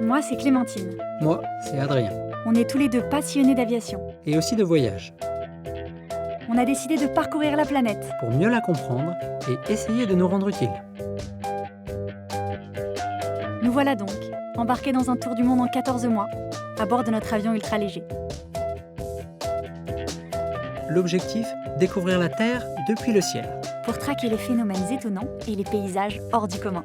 Moi, c'est Clémentine. Moi, c'est Adrien. On est tous les deux passionnés d'aviation. Et aussi de voyage, On a décidé de parcourir la planète. pour mieux la comprendre et essayer de nous rendre utile. Nous voilà donc, embarqués dans un tour du monde en 14 mois, à bord de notre avion ultra léger. L'objectif, découvrir la Terre depuis le ciel. Pour traquer les phénomènes étonnants et les paysages hors du commun.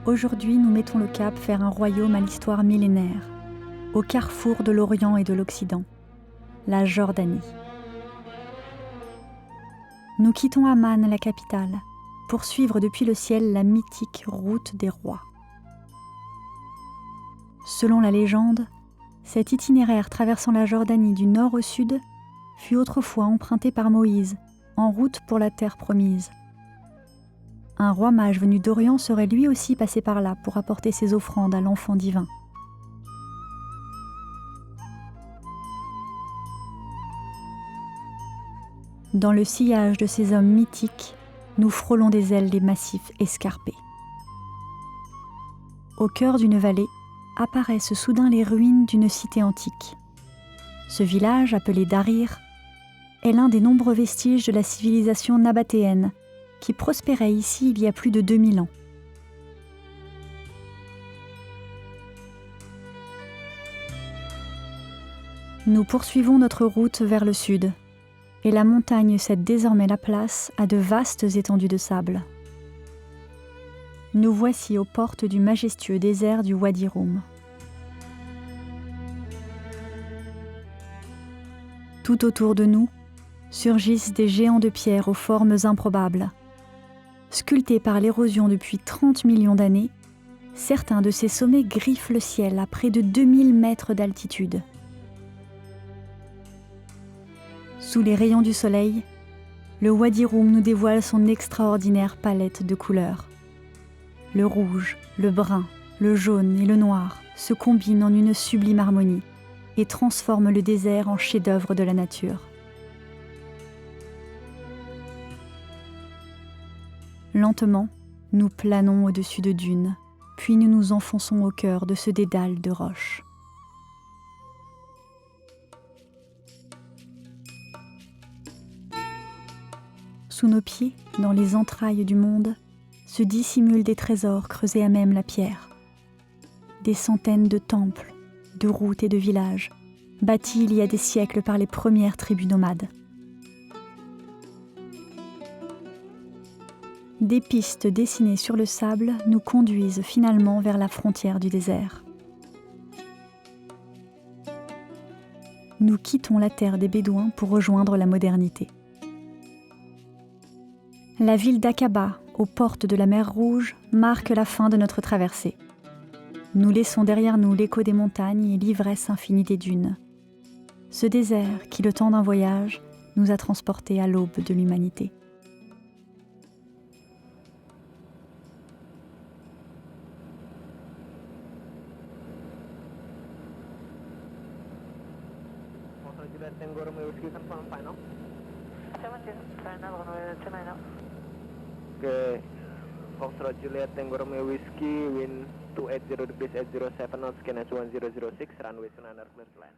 Aujourd'hui, nous mettons le cap vers un royaume à l'histoire millénaire, au carrefour de l'Orient et de l'Occident, la Jordanie. Nous quittons Amman, la capitale, pour suivre depuis le ciel la mythique route des rois. Selon la légende, cet itinéraire traversant la Jordanie du nord au sud fut autrefois emprunté par Moïse, en route pour la terre promise. Un roi mage venu d'Orient serait lui aussi passé par là pour apporter ses offrandes à l'enfant divin. Dans le sillage de ces hommes mythiques, nous frôlons des ailes les massifs escarpés. Au cœur d'une vallée, apparaissent soudain les ruines d'une cité antique. Ce village, appelé Darir, est l'un des nombreux vestiges de la civilisation nabatéenne, qui prospérait ici il y a plus de 2000 ans. Nous poursuivons notre route vers le sud, et la montagne cède désormais la place à de vastes étendues de sable. Nous voici aux portes du majestueux désert du Wadi Rum. Tout autour de nous surgissent des géants de pierre aux formes improbables. Sculptés par l'érosion depuis 30 millions d'années, certains de ces sommets griffent le ciel à près de 2000 mètres d'altitude. Sous les rayons du soleil, le Wadi Rum nous dévoile son extraordinaire palette de couleurs. Le rouge, le brun, le jaune et le noir se combinent en une sublime harmonie et transforment le désert en chef-d'œuvre de la nature. Lentement, nous planons au-dessus de dunes, puis nous nous enfonçons au cœur de ce dédale de roches. Sous nos pieds, dans les entrailles du monde, se dissimulent des trésors creusés à même la pierre. Des centaines de temples, de routes et de villages, bâtis il y a des siècles par les premières tribus nomades. Des pistes dessinées sur le sable nous conduisent finalement vers la frontière du désert. Nous quittons la terre des Bédouins pour rejoindre la modernité. La ville d'Aqaba, aux portes de la mer Rouge, marque la fin de notre traversée. Nous laissons derrière nous l'écho des montagnes et l'ivresse infinie des dunes. Ce désert qui, le temps d'un voyage, nous a transportés à l'aube de l'humanité. Tango Romeo Whiskey confirm final. 17 final runway 29 now. Okay. Foxtrot Juliet Tango Romeo Whiskey wind 280 degrees 807 knots, scan S1006, runway 29 clear to land.